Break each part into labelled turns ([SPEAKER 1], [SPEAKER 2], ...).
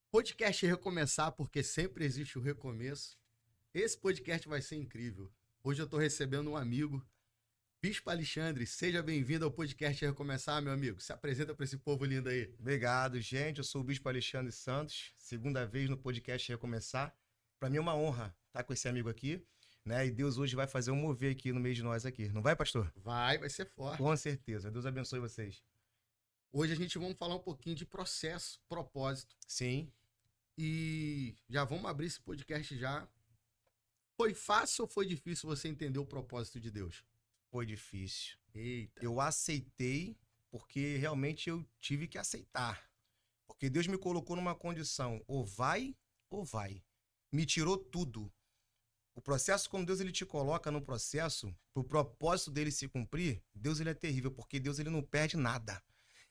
[SPEAKER 1] Podcast recomeçar porque sempre existe o recomeço. Esse podcast vai ser incrível. Hoje eu estou recebendo um amigo, Bispo Alexandre. Seja bem-vindo ao podcast Recomeçar, meu amigo. Se apresenta para esse povo lindo aí.
[SPEAKER 2] Obrigado, gente. Eu sou o Bispo Alexandre Santos, segunda vez no podcast Recomeçar. Para mim é uma honra estar com esse amigo aqui, né? E Deus hoje vai fazer um mover aqui no meio de nós aqui. Não vai, pastor?
[SPEAKER 1] Vai ser forte.
[SPEAKER 2] Com certeza. Deus abençoe vocês.
[SPEAKER 1] Hoje a gente vamos falar um pouquinho de processo, propósito.
[SPEAKER 2] Sim.
[SPEAKER 1] E já vamos abrir esse podcast já. Foi fácil ou foi difícil você entender o propósito de Deus?
[SPEAKER 2] Foi difícil.
[SPEAKER 1] Eita.
[SPEAKER 2] Eu aceitei porque realmente eu tive que aceitar. Porque Deus me colocou numa condição, ou vai ou vai. Me tirou tudo. O processo, quando Deus ele te coloca no processo, pro propósito dele se cumprir, Deus ele é terrível, porque Deus ele não perde nada.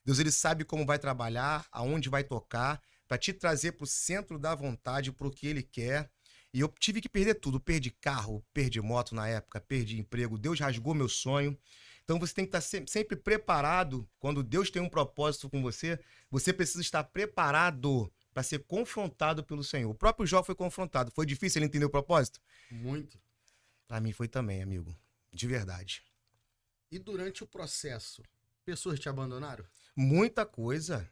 [SPEAKER 2] Deus ele sabe como vai trabalhar, aonde vai tocar, para te trazer pro centro da vontade, pro que ele quer. E eu tive que perder tudo. Perdi carro, perdi moto na época, perdi emprego. Deus rasgou meu sonho. Então você tem que estar sempre preparado. Quando Deus tem um propósito com você, você precisa estar preparado para ser confrontado pelo Senhor. O próprio Jó foi confrontado. Foi difícil ele entender o propósito?
[SPEAKER 1] Muito.
[SPEAKER 2] Para mim foi também, amigo. De verdade.
[SPEAKER 1] E durante o processo, pessoas te abandonaram?
[SPEAKER 2] Muita coisa.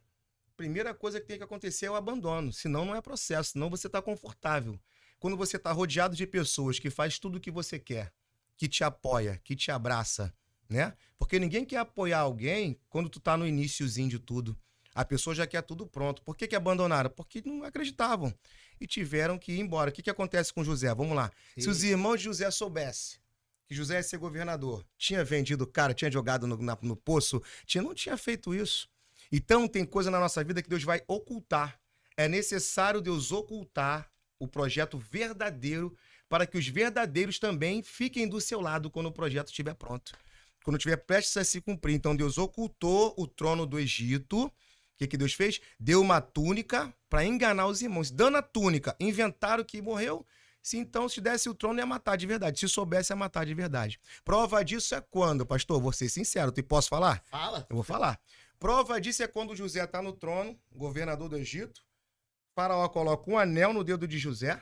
[SPEAKER 2] Primeira coisa que tem que acontecer é o abandono. Senão não é processo, senão você está confortável. Quando você está rodeado de pessoas que faz tudo o que você quer, que te apoia, que te abraça, né? Porque ninguém quer apoiar alguém quando tu tá no iniciozinho de tudo. A pessoa já quer tudo pronto. Por que abandonaram? Porque não acreditavam e tiveram que ir embora. O que acontece com José? Vamos lá.
[SPEAKER 1] Sim.
[SPEAKER 2] Se os irmãos de José soubessem que José ia ser governador, tinha vendido o cara, tinha jogado no poço, não tinha feito isso. Então tem coisa na nossa vida que Deus vai ocultar. É necessário Deus ocultar o projeto verdadeiro para que os verdadeiros também fiquem do seu lado quando o projeto estiver pronto. Quando estiver prestes a se cumprir. Então Deus ocultou o trono do Egito. O que Deus fez? Deu uma túnica para enganar os irmãos. Dando a túnica, inventaram que morreu. Se então se desse o trono, ia matar de verdade. Se soubesse, ia matar de verdade. Prova disso é quando, pastor? Vou ser sincero, posso falar?
[SPEAKER 1] Fala.
[SPEAKER 2] Eu vou falar. Prova disso é quando José está no trono, governador do Egito. Faraó coloca um anel no dedo de José.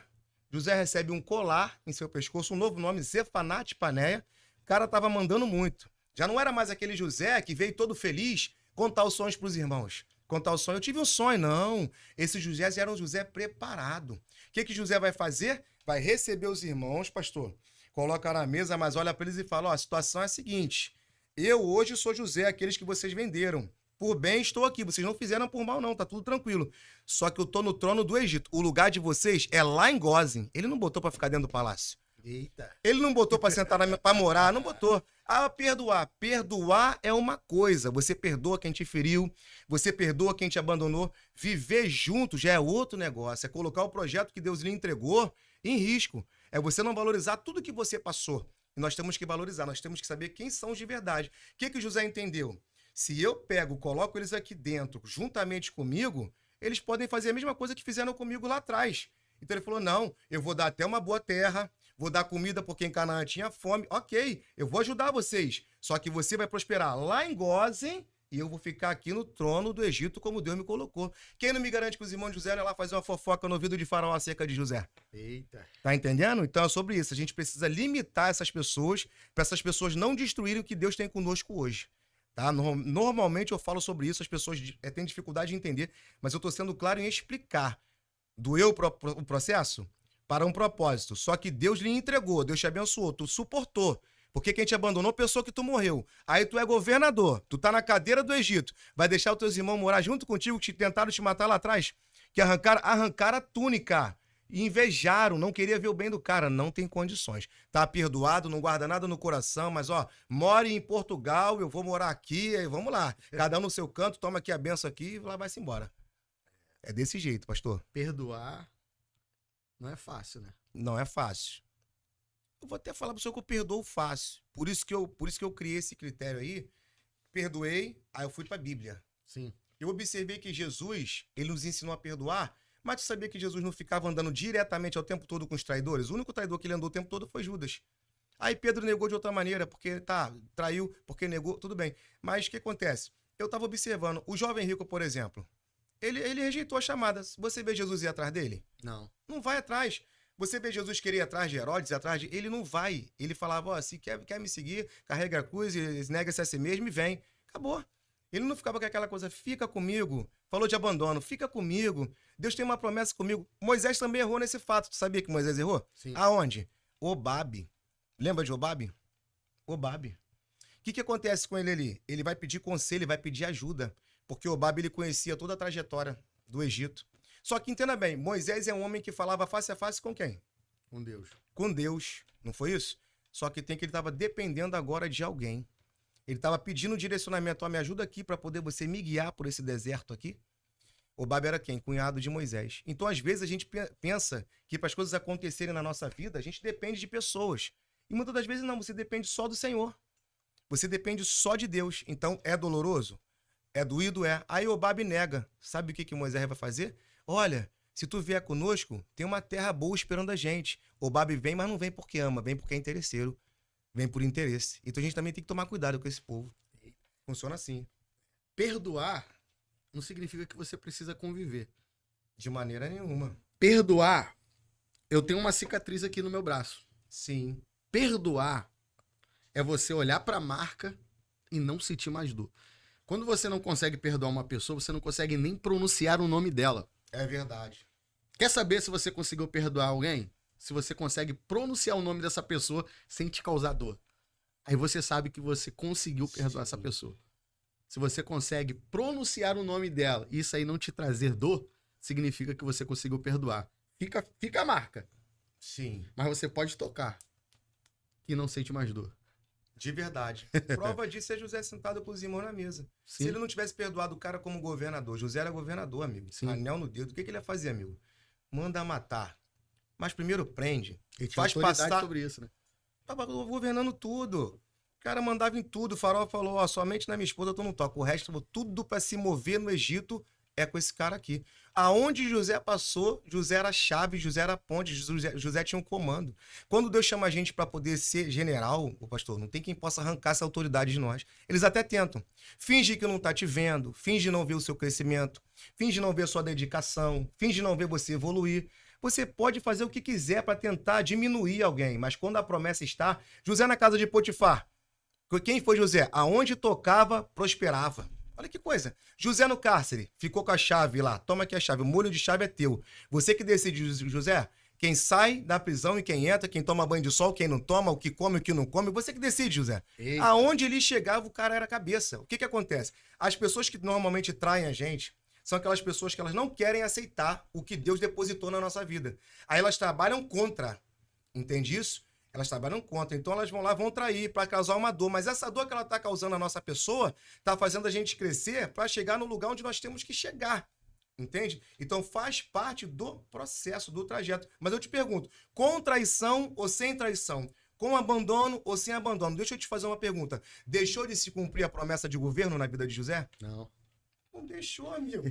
[SPEAKER 2] José recebe um colar em seu pescoço, um novo nome, Zefanate Paneia. O cara estava mandando muito. Já não era mais aquele José que veio todo feliz contar os sonhos para os irmãos. Contar o sonho. Eu tive um sonho, não. Esse José já era um José preparado. O que José vai fazer? Vai receber os irmãos, pastor. Coloca na mesa, mas olha para eles e fala, ó, a situação é a seguinte. Eu hoje sou José, aqueles que vocês venderam. Por bem, estou aqui. Vocês não fizeram por mal, não. Tá tudo tranquilo. Só que eu tô no trono do Egito. O lugar de vocês é lá em Gósen. Ele não botou para ficar dentro do palácio.
[SPEAKER 1] Eita.
[SPEAKER 2] Ele não botou para sentar para morar, não botou. Ah, perdoar. Perdoar é uma coisa. Você perdoa quem te feriu, você perdoa quem te abandonou. Viver junto já é outro negócio. É colocar o projeto que Deus lhe entregou em risco. É você não valorizar tudo que você passou. E nós temos que valorizar, nós temos que saber quem são os de verdade. O que José entendeu? Se eu pego, coloco eles aqui dentro, juntamente comigo, eles podem fazer a mesma coisa que fizeram comigo lá atrás. Então ele falou, não, eu vou dar até uma boa terra, vou dar comida porque em Canaã tinha fome. Ok, eu vou ajudar vocês. Só que você vai prosperar lá em Gósen e eu vou ficar aqui no trono do Egito como Deus me colocou. Quem não me garante que os irmãos de José iam lá fazer uma fofoca no ouvido de Faraó acerca de José?
[SPEAKER 1] Eita.
[SPEAKER 2] Tá entendendo? Então é sobre isso. A gente precisa limitar essas pessoas para essas pessoas não destruírem o que Deus tem conosco hoje. Tá? Normalmente eu falo sobre isso, as pessoas têm dificuldade de entender, mas eu estou sendo claro em explicar. Doeu o processo? Para um propósito. Só que Deus lhe entregou, Deus te abençoou, tu suportou. Porque quem te abandonou pensou que tu morreu. Aí tu é governador, tu tá na cadeira do Egito. Vai deixar os teus irmãos morar junto contigo que tentaram te matar lá atrás? Que arrancaram a túnica. E invejaram, não queria ver o bem do cara. Não tem condições. Tá perdoado, não guarda nada no coração, mas ó, more em Portugal, eu vou morar aqui, aí vamos lá. Cada um no seu canto, toma aqui a benção aqui e lá vai-se embora. É desse jeito, pastor.
[SPEAKER 1] Perdoar não é fácil, né?
[SPEAKER 2] Não é fácil. Eu vou até falar pro senhor que eu perdoo fácil. Por isso que eu criei esse critério aí. Perdoei, aí eu fui pra Bíblia.
[SPEAKER 1] Sim.
[SPEAKER 2] Eu observei que Jesus, ele nos ensinou a perdoar, mas tu sabia que Jesus não ficava andando diretamente ao tempo todo com os traidores? O único traidor que ele andou o tempo todo foi Judas. Aí Pedro negou de outra maneira, porque traiu, porque negou, tudo bem. Mas o que acontece? Eu estava observando, o jovem rico, por exemplo, Ele rejeitou a chamada. Você vê Jesus ir atrás dele?
[SPEAKER 1] Não.
[SPEAKER 2] Não vai atrás. Você vê Jesus querer ir atrás de Herodes, ir atrás de... Ele não vai. Ele falava, ó, se quer me seguir, carrega a cruz, nega-se a si mesmo e vem. Acabou. Ele não ficava com aquela coisa, fica comigo. Falou de abandono, fica comigo. Deus tem uma promessa comigo. Moisés também errou nesse fato. Tu sabia que Moisés errou?
[SPEAKER 1] Sim.
[SPEAKER 2] Aonde? Obabe. Lembra de Obabe? Obabe. O que acontece com ele ali? Ele vai pedir conselho, ele vai pedir ajuda. Porque Obabe, ele conhecia toda a trajetória do Egito. Só que entenda bem, Moisés é um homem que falava face a face com quem?
[SPEAKER 1] Com Deus.
[SPEAKER 2] Com Deus. Não foi isso? Só que ele estava dependendo agora de alguém. Ele estava pedindo direcionamento, ó, me ajuda aqui para poder você me guiar por esse deserto aqui. Obabe era quem? Cunhado de Moisés. Então, às vezes, a gente pensa que para as coisas acontecerem na nossa vida, a gente depende de pessoas. E muitas das vezes não, você depende só do Senhor. Você depende só de Deus. Então, é doloroso? É doído? É. Aí Obabe nega. Sabe o que Moisés vai fazer? Olha, se tu vier conosco, tem uma terra boa esperando a gente. Obabe vem, mas não vem porque ama, vem porque é interesseiro. Vem por interesse. Então a gente também tem que tomar cuidado com esse povo. Funciona assim.
[SPEAKER 1] Perdoar não significa que você precisa conviver.
[SPEAKER 2] De maneira nenhuma.
[SPEAKER 1] Perdoar, eu tenho uma cicatriz aqui no meu braço.
[SPEAKER 2] Sim.
[SPEAKER 1] Perdoar é você olhar para a marca e não sentir mais dor. Quando você não consegue perdoar uma pessoa, você não consegue nem pronunciar o nome dela.
[SPEAKER 2] É verdade.
[SPEAKER 1] Quer saber se você conseguiu perdoar alguém? Se você consegue pronunciar o nome dessa pessoa sem te causar dor. Aí você sabe que você conseguiu perdoar essa pessoa. Se você consegue pronunciar o nome dela e isso aí não te trazer dor, significa que você conseguiu perdoar. Fica a marca.
[SPEAKER 2] Sim.
[SPEAKER 1] Mas você pode tocar e não sente mais dor.
[SPEAKER 2] De verdade. Prova disso é José sentado com os irmãos na mesa.
[SPEAKER 1] Sim.
[SPEAKER 2] Se ele não tivesse perdoado o cara como governador, José era governador, amigo.
[SPEAKER 1] Sim.
[SPEAKER 2] Anel no dedo. O que ele ia fazer, amigo? Manda matar. Mas primeiro prende.
[SPEAKER 1] Ele tinha
[SPEAKER 2] Faz
[SPEAKER 1] autoridade
[SPEAKER 2] passar...
[SPEAKER 1] sobre isso, né?
[SPEAKER 2] Tava governando tudo. O cara mandava em tudo. O farol falou, ó, somente na minha esposa tu não toca. O resto, tudo pra se mover no Egito é com esse cara aqui. Aonde José passou, José era chave, José era ponte, José tinha um comando. Quando Deus chama a gente para poder ser general, o pastor, não tem quem possa arrancar essa autoridade de nós. Eles até tentam. Finge que não tá te vendo, finge não ver o seu crescimento, finge não ver a sua dedicação, finge não ver você evoluir. Você pode fazer o que quiser para tentar diminuir alguém, mas quando a promessa está... José na casa de Potifar. Quem foi José? Aonde tocava, prosperava. Olha que coisa. José no cárcere, ficou com a chave lá. Toma aqui a chave, o molho de chave é teu. Você que decide, José, quem sai da prisão e quem entra, quem toma banho de sol, quem não toma, o que come, o que não come. Você que decide, José.
[SPEAKER 1] Eita.
[SPEAKER 2] Aonde ele chegava, o cara era cabeça. O que acontece? As pessoas que normalmente traem a gente são aquelas pessoas que elas não querem aceitar o que Deus depositou na nossa vida. Aí elas trabalham contra. Entende isso? Elas trabalham contra, então elas vão lá, vão trair para causar uma dor. Mas essa dor que ela está causando na nossa pessoa está fazendo a gente crescer para chegar no lugar onde nós temos que chegar. Entende? Então faz parte do processo, do trajeto. Mas eu te pergunto, com traição ou sem traição? Com abandono ou sem abandono? Deixa eu te fazer uma pergunta. Deixou de se cumprir a promessa de governo na vida de José?
[SPEAKER 1] Não.
[SPEAKER 2] Não deixou, amigo.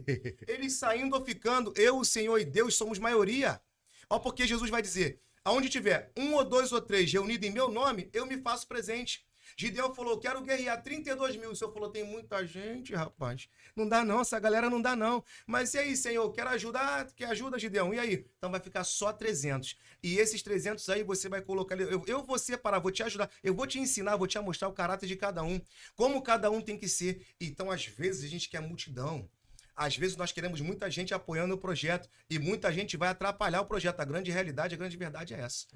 [SPEAKER 2] Eles saindo ou ficando, eu, o Senhor e Deus somos maioria. Ó, porque Jesus vai dizer... Aonde tiver 1 ou 2 ou 3 reunidos em meu nome, eu me faço presente. Gideão falou, quero guerrear 32 mil. O Senhor falou, tem muita gente, rapaz. Não dá não, essa galera não dá não. Mas e aí, Senhor, quero ajudar? Quer ajuda, Gideão? E aí? Então vai ficar só 300. E esses 300 aí você vai colocar... Eu vou separar, vou te ajudar. Eu vou te ensinar, vou te mostrar o caráter de cada um. Como cada um tem que ser. Então, às vezes, a gente quer multidão. Às vezes nós queremos muita gente apoiando o projeto e muita gente vai atrapalhar o projeto. A grande realidade, a grande verdade é essa.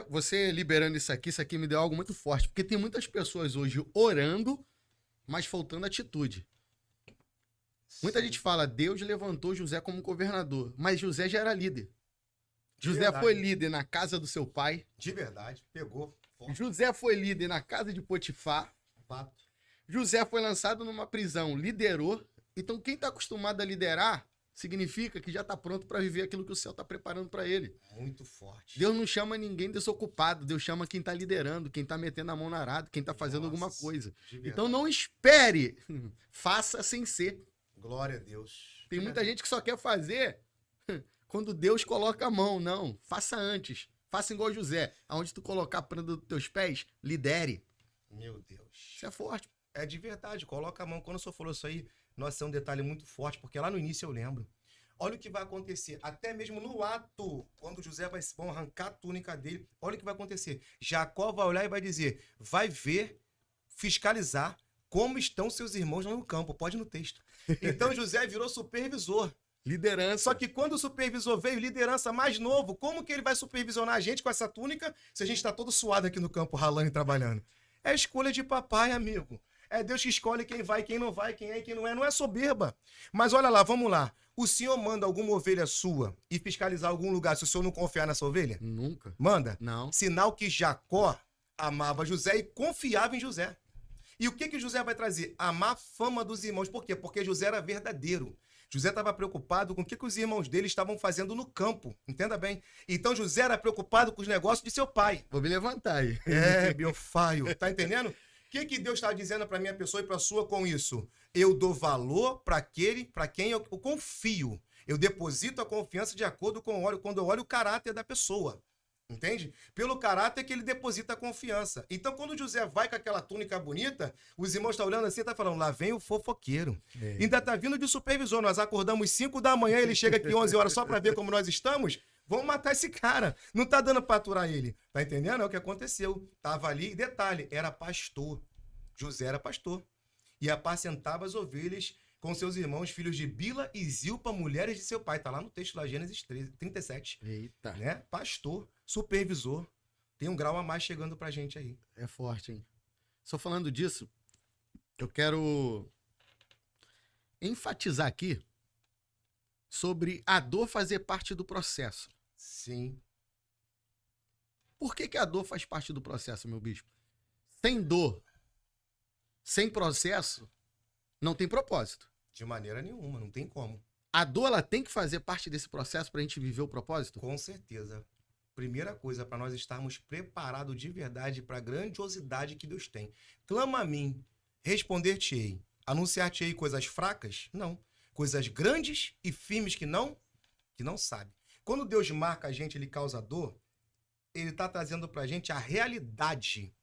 [SPEAKER 1] Você liberando isso aqui me deu algo muito forte. Porque tem muitas pessoas hoje orando, mas faltando atitude. Muita gente fala, Deus levantou José como governador, mas José já era líder. José foi líder na casa do seu pai.
[SPEAKER 2] De verdade, pegou.
[SPEAKER 1] José foi líder na casa de Potifar.
[SPEAKER 2] Fato.
[SPEAKER 1] José foi lançado numa prisão, liderou. Então, quem está acostumado a liderar, significa que já está pronto para viver aquilo que o céu está preparando para ele.
[SPEAKER 2] Muito forte.
[SPEAKER 1] Deus não chama ninguém desocupado, Deus chama quem está liderando, quem está metendo a mão na arado, quem está fazendo alguma coisa. Então, não espere, faça sem ser.
[SPEAKER 2] Glória a Deus.
[SPEAKER 1] Tem muita gente que só quer fazer quando Deus coloca a mão. Não, faça antes. Faça igual José. Aonde tu colocar a prenda dos teus pés, lidere.
[SPEAKER 2] Meu Deus.
[SPEAKER 1] Isso é forte.
[SPEAKER 2] É de verdade, coloca a mão. Quando o senhor falou isso aí, Nossa, é um detalhe muito forte, porque lá no início eu lembro. Olha o que vai acontecer. Até mesmo no ato, quando José vão arrancar a túnica dele, olha o que vai acontecer. Jacó vai olhar e vai dizer, vai ver, fiscalizar como estão seus irmãos lá no campo. Pode ir no texto. Então José virou supervisor.
[SPEAKER 1] Liderança.
[SPEAKER 2] Só que quando o supervisor veio, liderança mais novo, como que ele vai supervisionar a gente com essa túnica se a gente está todo suado aqui no campo, ralando e trabalhando? É a escolha de papai, amigo. É Deus que escolhe quem vai, quem não vai, quem é e quem não é. Não é soberba. Mas olha lá, vamos lá. O senhor manda alguma ovelha sua e fiscalizar algum lugar se o senhor não confiar nessa ovelha?
[SPEAKER 1] Nunca.
[SPEAKER 2] Manda.
[SPEAKER 1] Não.
[SPEAKER 2] Sinal que Jacó amava José e confiava em José. E o que José vai trazer? A má fama dos irmãos. Por quê? Porque José era verdadeiro. José estava preocupado com o que os irmãos dele estavam fazendo no campo. Entenda bem. Então José era preocupado com os negócios de seu pai.
[SPEAKER 1] Vou me levantar aí.
[SPEAKER 2] É, meu faio. Tá entendendo? O que Deus está dizendo para minha pessoa e para a sua com isso? Eu dou valor para quem eu confio. Eu deposito a confiança de acordo com quando eu olho o caráter da pessoa. Entende? Pelo caráter que ele deposita a confiança. Então, quando José vai com aquela túnica bonita, os irmãos estão olhando assim e estão falando, lá vem o fofoqueiro.
[SPEAKER 1] É.
[SPEAKER 2] Ainda está vindo de supervisor. Nós acordamos 5 da manhã, ele chega aqui 11 horas só para ver como nós estamos. Vamos matar esse cara. Não tá dando para aturar ele. Tá entendendo? É o que aconteceu. Tava ali, e detalhe, era pastor. José era pastor. E apacentava as ovelhas com seus irmãos, filhos de Bila e Zilpa, mulheres de seu pai. Tá lá no texto lá, Gênesis 37.
[SPEAKER 1] Eita.
[SPEAKER 2] Né? Pastor, supervisor. Tem um grau a mais chegando pra gente aí.
[SPEAKER 1] É forte, hein? Só falando disso, eu quero enfatizar aqui sobre a dor fazer parte do processo.
[SPEAKER 2] Sim.
[SPEAKER 1] Por que a dor faz parte do processo, meu bispo? Sem dor, sem processo, não tem propósito.
[SPEAKER 2] De maneira nenhuma, não tem como.
[SPEAKER 1] A dor, ela tem que fazer parte desse processo pra gente viver o propósito?
[SPEAKER 2] Com certeza. Primeira coisa, para nós estarmos preparados de verdade para a grandiosidade que Deus tem. Clama a mim, responder-te-ei. Anunciar-te-ei coisas fracas? Não. Coisas grandes e firmes que não sabe. Quando Deus marca a gente, ele causa dor, ele está trazendo para a gente a realidade.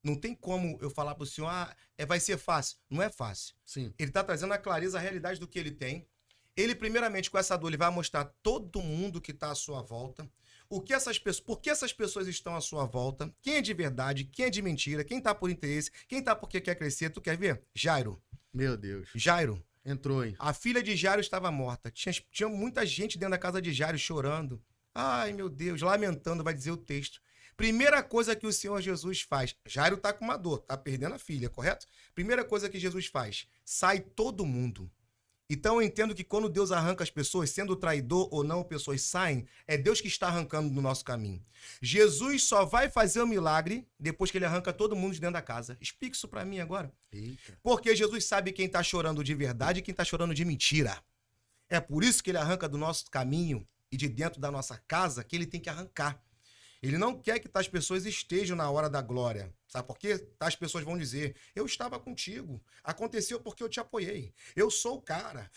[SPEAKER 2] Não tem como eu falar para o senhor, vai ser fácil. Não é fácil.
[SPEAKER 1] Sim.
[SPEAKER 2] Ele está trazendo a clareza, a realidade do que ele tem. Ele, primeiramente, com essa dor, ele vai mostrar todo mundo que está à sua volta. Por que essas pessoas estão à sua volta? Quem é de verdade, quem é de mentira, quem está por interesse, quem está porque quer crescer. Tu quer ver? Jairo.
[SPEAKER 1] Meu Deus.
[SPEAKER 2] Jairo.
[SPEAKER 1] Entrou, hein?
[SPEAKER 2] A filha de Jairo estava morta. Tinha muita gente dentro da casa de Jairo chorando. Ai, meu Deus, lamentando, vai dizer o texto. Primeira coisa que o Senhor Jesus faz. Jairo tá com uma dor, tá perdendo a filha, correto? Primeira coisa que Jesus faz. Sai todo mundo. Então eu entendo que quando Deus arranca as pessoas, sendo traidor ou não, pessoas saem, é Deus que está arrancando do nosso caminho. Jesus só vai fazer o milagre depois que ele arranca todo mundo de dentro da casa. Explique isso pra mim agora.
[SPEAKER 1] Eita.
[SPEAKER 2] Porque Jesus sabe quem tá chorando de verdade e quem tá chorando de mentira. É por isso que ele arranca do nosso caminho e de dentro da nossa casa que ele tem que arrancar. Ele não quer que tais pessoas estejam na hora da glória. Sabe por quê? Tais pessoas vão dizer, eu estava contigo, aconteceu porque eu te apoiei, eu sou o cara,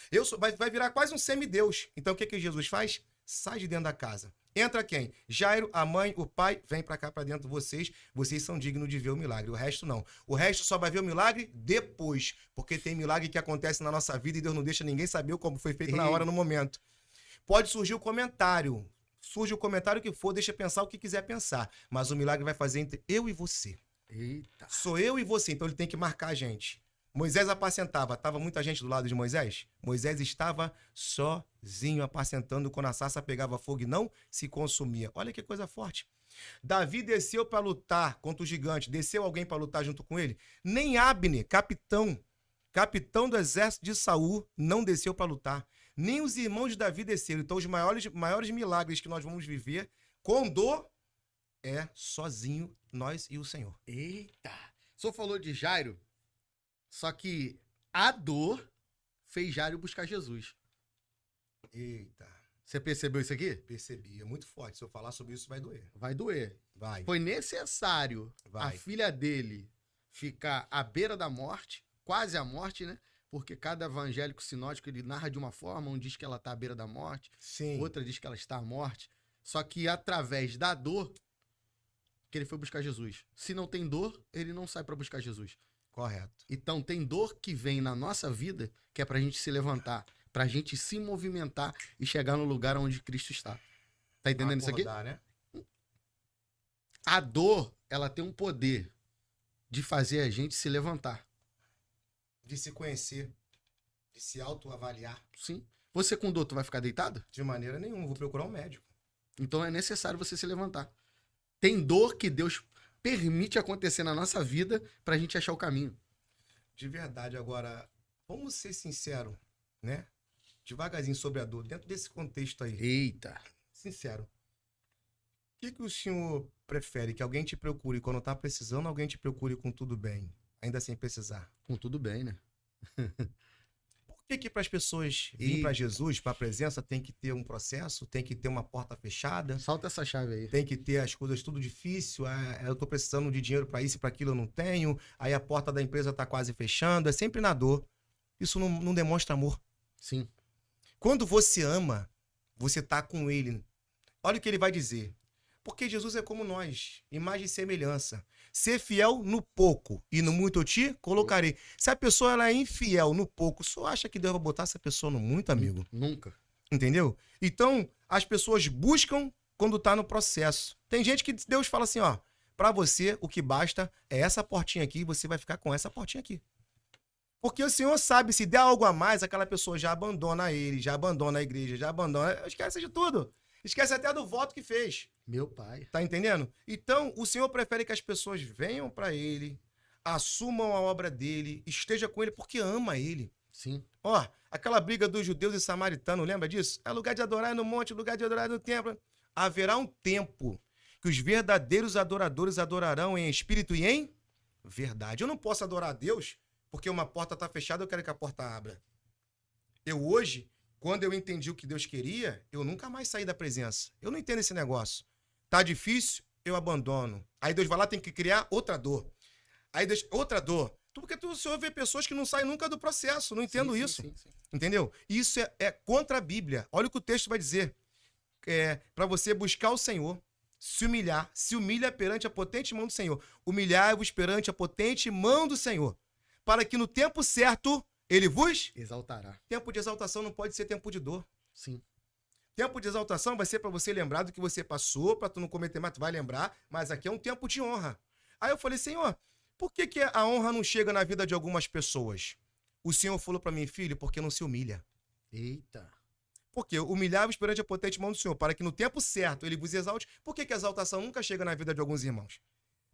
[SPEAKER 2] vai virar quase um semideus. Então o que Jesus faz? Sai de dentro da casa. Entra quem? Jairo, a mãe, o pai, vem pra cá, pra dentro de vocês são dignos de ver o milagre. O resto não. O resto só vai ver o milagre depois, porque tem milagre que acontece na nossa vida e Deus não deixa ninguém saber como foi feito na hora, no momento. Pode surgir o comentário. Surge o comentário que for, deixa pensar o que quiser pensar. Mas o milagre vai fazer entre eu e você.
[SPEAKER 1] Eita.
[SPEAKER 2] Sou eu e você, então ele tem que marcar a gente. Moisés apacentava. Estava muita gente do lado de Moisés? Moisés estava sozinho apacentando quando a sarça pegava fogo e não se consumia. Olha que coisa forte. Davi desceu para lutar contra o gigante. Desceu alguém para lutar junto com ele? Nem Abner, capitão do exército de Saul, não desceu para lutar. Nem os irmãos de Davi desceram. Então, os maiores milagres que nós vamos viver com dor é sozinho, nós e o Senhor.
[SPEAKER 1] Eita. O senhor falou de Jairo, só que a dor fez Jairo buscar Jesus.
[SPEAKER 2] Eita.
[SPEAKER 1] Você percebeu isso aqui?
[SPEAKER 2] Percebi. É muito forte. Se eu falar sobre isso, vai doer.
[SPEAKER 1] Vai doer.
[SPEAKER 2] Vai.
[SPEAKER 1] Foi necessário a filha dele ficar à beira da morte, quase à morte, né? Porque cada evangélico sinótico, ele narra de uma forma, um diz que ela está à beira da morte,
[SPEAKER 2] Sim.
[SPEAKER 1] outra diz que ela está à morte. Só que através da dor que ele foi buscar Jesus. Se não tem dor, ele não sai para buscar Jesus.
[SPEAKER 2] Correto.
[SPEAKER 1] Então, tem dor que vem na nossa vida que é pra gente se levantar, pra gente se movimentar e chegar no lugar onde Cristo está. Tá entendendo isso aqui?
[SPEAKER 2] Acordar, né?
[SPEAKER 1] A dor, ela tem um poder de fazer a gente se levantar.
[SPEAKER 2] De se conhecer, de se autoavaliar.
[SPEAKER 1] Sim. Você com dor, tu vai ficar deitado?
[SPEAKER 2] De maneira nenhuma, vou procurar um médico.
[SPEAKER 1] Então é necessário você se levantar. Tem dor que Deus permite acontecer na nossa vida pra gente achar o caminho.
[SPEAKER 2] De verdade, agora, vamos ser sinceros, né? Devagarzinho sobre a dor, dentro desse contexto aí.
[SPEAKER 1] Eita.
[SPEAKER 2] Sincero. O que o senhor prefere? Que alguém te procure quando tá precisando, ou alguém te procure com tudo bem, ainda sem precisar?
[SPEAKER 1] Com tudo bem, né?
[SPEAKER 2] Por que para as pessoas virem para Jesus, para a presença, tem que ter um processo, tem que ter uma porta fechada,
[SPEAKER 1] Solta essa chave aí.
[SPEAKER 2] tem que ter as coisas tudo difícil, eu tô precisando de dinheiro para isso e para aquilo eu não tenho, aí a porta da empresa tá quase fechando, é sempre na dor. Isso não demonstra amor.
[SPEAKER 1] Sim.
[SPEAKER 2] Quando você ama, você tá com ele. Olha o que ele vai dizer. Porque Jesus é como nós, imagem e semelhança. Ser fiel no pouco e no muito eu te colocarei. Se a pessoa ela é infiel no pouco, só acha que Deus vai botar essa pessoa no muito, amigo?
[SPEAKER 1] Nunca.
[SPEAKER 2] Entendeu? Então, as pessoas buscam quando tá no processo. Tem gente que Deus fala assim, ó, pra você o que basta é essa portinha aqui e você vai ficar com essa portinha aqui. Porque o Senhor sabe, se der algo a mais, aquela pessoa já abandona ele, já abandona a igreja, já abandona, esquece de tudo. Esquece até do voto que fez.
[SPEAKER 1] Meu pai.
[SPEAKER 2] Tá entendendo? Então, o Senhor prefere que as pessoas venham para ele, assumam a obra dele, esteja com ele porque ama ele.
[SPEAKER 1] Sim.
[SPEAKER 2] Ó, aquela briga dos judeus e samaritanos, lembra disso? É lugar de adorar no monte, lugar de adorar no templo. Haverá um tempo que os verdadeiros adoradores adorarão em espírito e em verdade. Eu não posso adorar a Deus porque uma porta tá fechada, eu quero que a porta abra. Eu hoje, quando eu entendi o que Deus queria, eu nunca mais saí da presença. Eu não entendo esse negócio. Tá difícil, eu abandono. Aí Deus vai lá, tem que criar outra dor. Aí Deus, outra dor. Porque o Senhor vê pessoas que não saem nunca do processo. Não entendo isso.
[SPEAKER 1] Sim.
[SPEAKER 2] Entendeu? Isso é contra a Bíblia. Olha o que o texto vai dizer. Para você buscar o Senhor, se humilhar, se humilha perante a potente mão do Senhor. Humilhai-vos perante a potente mão do Senhor, para que no tempo certo ele vos
[SPEAKER 1] exaltará.
[SPEAKER 2] Tempo de exaltação não pode ser tempo de dor.
[SPEAKER 1] Sim.
[SPEAKER 2] Tempo de exaltação vai ser para você lembrar do que você passou, para tu não cometer mais, tu vai lembrar, mas aqui é um tempo de honra. Aí eu falei, Senhor, por que a honra não chega na vida de algumas pessoas? O Senhor falou para mim, filho, porque não se humilha.
[SPEAKER 1] Eita.
[SPEAKER 2] Porque humilhar-vos perante a potente mão do Senhor, para que no tempo certo ele vos exalte. Por que a exaltação nunca chega na vida de alguns irmãos?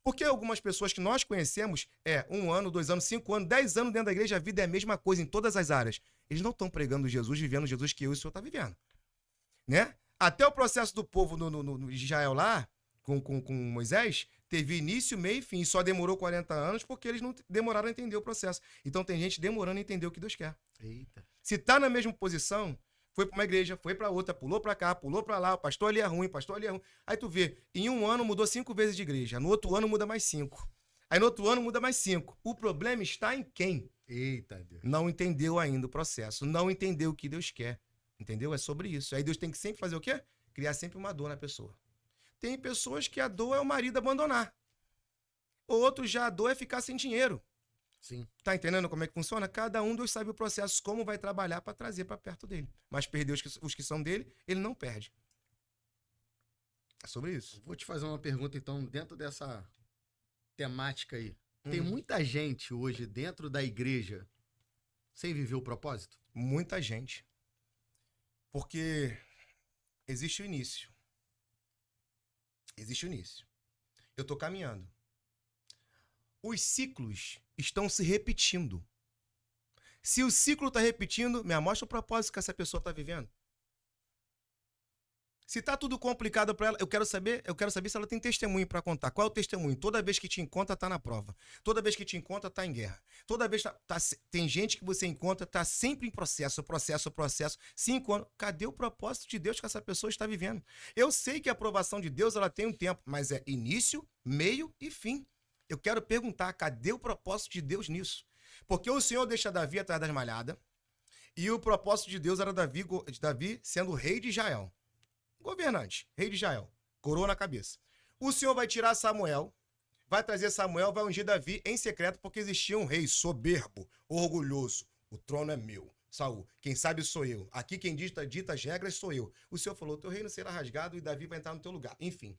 [SPEAKER 2] Porque algumas pessoas que nós conhecemos, 1 ano, 2 anos, 5 anos, 10 anos dentro da igreja, a vida é a mesma coisa em todas as áreas. Eles não estão pregando Jesus, vivendo Jesus que eu e o Senhor está vivendo. Né? Até o processo do povo no Israel lá, com Moisés, teve início, meio e fim. Só demorou 40 anos porque eles não demoraram a entender o processo. Então tem gente demorando a entender o que Deus quer.
[SPEAKER 1] Eita.
[SPEAKER 2] Se tá na mesma posição, foi para uma igreja, foi para outra, pulou para cá, pulou para lá, o pastor ali é ruim, o pastor ali é ruim. Aí tu vê, em 1 ano mudou 5 vezes de igreja, no outro ano muda mais 5. Aí no outro ano muda mais 5. O problema está em quem?
[SPEAKER 1] Eita, Deus.
[SPEAKER 2] Não entendeu ainda o processo, não entendeu o que Deus quer. Entendeu? É sobre isso. Aí Deus tem que sempre fazer o quê? Criar sempre uma dor na pessoa. Tem pessoas que a dor é o marido abandonar. Outros já a dor é ficar sem dinheiro.
[SPEAKER 1] Sim.
[SPEAKER 2] Tá entendendo como é que funciona? Cada um, Deus sabe o processo, como vai trabalhar para trazer para perto dele. Mas perder os que são dele, ele não perde. É sobre isso.
[SPEAKER 1] Vou te fazer uma pergunta, então, dentro dessa temática aí. Tem muita gente hoje dentro da igreja sem viver o propósito?
[SPEAKER 2] Muita gente. Porque existe o início. Existe o início. Eu tô caminhando. Os ciclos estão se repetindo. Se o ciclo está repetindo, me mostra o propósito que essa pessoa está vivendo. Se tá tudo complicado para ela, eu quero saber se ela tem testemunho para contar. Qual é o testemunho? Toda vez que te encontra, tá na prova. Toda vez que te encontra, tá em guerra. Toda vez tem gente que você encontra, tá sempre em processo. 5 anos. Cadê o propósito de Deus que essa pessoa está vivendo? Eu sei que a aprovação de Deus, ela tem um tempo, mas é início, meio e fim. Eu quero perguntar, cadê o propósito de Deus nisso? Porque o Senhor deixa Davi atrás das malhadas, e o propósito de Deus era Davi sendo rei de Israel. Governante, rei de Israel, coroa na cabeça. O Senhor vai tirar Samuel, vai trazer Samuel, vai ungir Davi em secreto, porque existia um rei soberbo, orgulhoso. O trono é meu. Saul, quem sabe sou eu. Aqui quem dita as regras sou eu. O Senhor falou, teu reino será rasgado e Davi vai entrar no teu lugar. Enfim.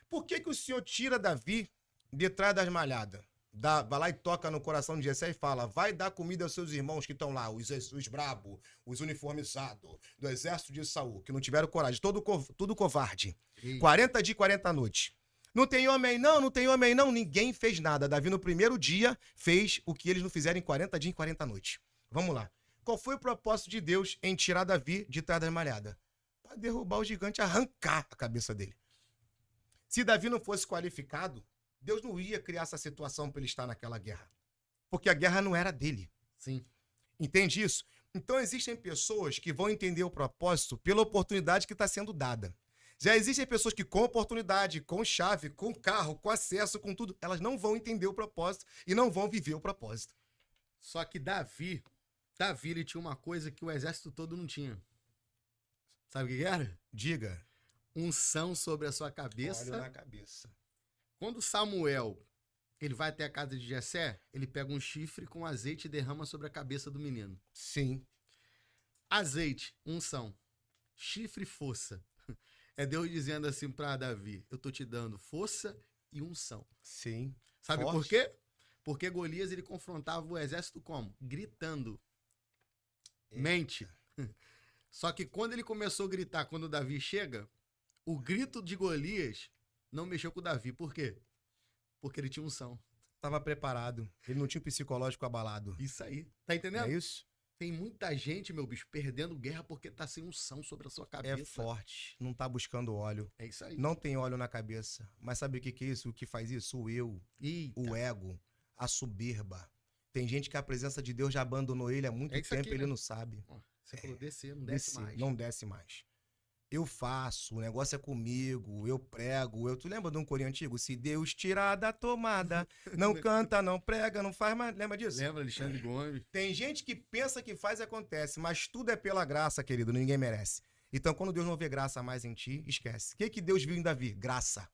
[SPEAKER 2] Por que o Senhor tira Davi de trás das malhadas? Vai lá e toca no coração de Jessé e fala, vai dar comida aos seus irmãos que estão lá, os brabos, os uniformizados, do exército de Saul, que não tiveram coragem, tudo covarde. 40 dias e 40 noites. Não tem homem não, não tem homem não, ninguém fez nada. Davi no primeiro dia fez o que eles não fizeram em 40 dias e 40 noites. Vamos lá. Qual foi o propósito de Deus em tirar Davi de trás das malhadas? Para derrubar o gigante, arrancar a cabeça dele. Se Davi não fosse qualificado, Deus não ia criar essa situação para ele estar naquela guerra. Porque a guerra não era dele.
[SPEAKER 1] Sim.
[SPEAKER 2] Entende isso? Então existem pessoas que vão entender o propósito pela oportunidade que está sendo dada. Já existem pessoas que com oportunidade, com chave, com carro, com acesso, com tudo, elas não vão entender o propósito e não vão viver o propósito.
[SPEAKER 1] Só que Davi, ele tinha uma coisa que o exército todo não tinha. Sabe o que era?
[SPEAKER 2] Diga.
[SPEAKER 1] Unção sobre a sua cabeça.
[SPEAKER 2] Óleo na cabeça.
[SPEAKER 1] Quando Samuel, ele vai até a casa de Jessé, ele pega um chifre com azeite e derrama sobre a cabeça do menino.
[SPEAKER 2] Sim.
[SPEAKER 1] Azeite, unção. Chifre, força. É Deus dizendo assim pra Davi, eu tô te dando força e unção.
[SPEAKER 2] Sim.
[SPEAKER 1] Sabe
[SPEAKER 2] Forte.
[SPEAKER 1] por quê? Porque Golias, ele confrontava o exército como? Gritando. Mente. Só que quando ele começou a gritar, quando Davi chega, o grito de Golias não mexeu com o Davi. Por quê? Porque ele tinha unção.
[SPEAKER 2] Estava preparado. Ele não tinha o psicológico abalado.
[SPEAKER 1] Isso aí. Tá entendendo?
[SPEAKER 2] É isso?
[SPEAKER 1] Tem muita gente, meu bicho, perdendo guerra porque tá sem unção sobre a sua cabeça.
[SPEAKER 2] É forte. Não tá buscando óleo.
[SPEAKER 1] É isso aí.
[SPEAKER 2] Não tem óleo na cabeça. Mas sabe o que é isso? O que faz isso? O eu.
[SPEAKER 1] Eita.
[SPEAKER 2] O ego. A soberba. Tem gente que a presença de Deus já abandonou ele há muito
[SPEAKER 1] É isso
[SPEAKER 2] tempo
[SPEAKER 1] aqui,
[SPEAKER 2] e ele
[SPEAKER 1] né?
[SPEAKER 2] não sabe.
[SPEAKER 1] Ó, você falou descer, não desce mais.
[SPEAKER 2] Não desce mais. Eu faço, o negócio é comigo, eu prego. Tu lembra de um corinho antigo? Se Deus tirar da tomada, não canta, não prega, não faz mais. Lembra disso?
[SPEAKER 1] Lembra, Alexandre Gomes?
[SPEAKER 2] Tem gente que pensa que faz e acontece, mas tudo é pela graça, querido, ninguém merece. Então, quando Deus não vê graça mais em ti, esquece. O que Deus viu em Davi? Graça.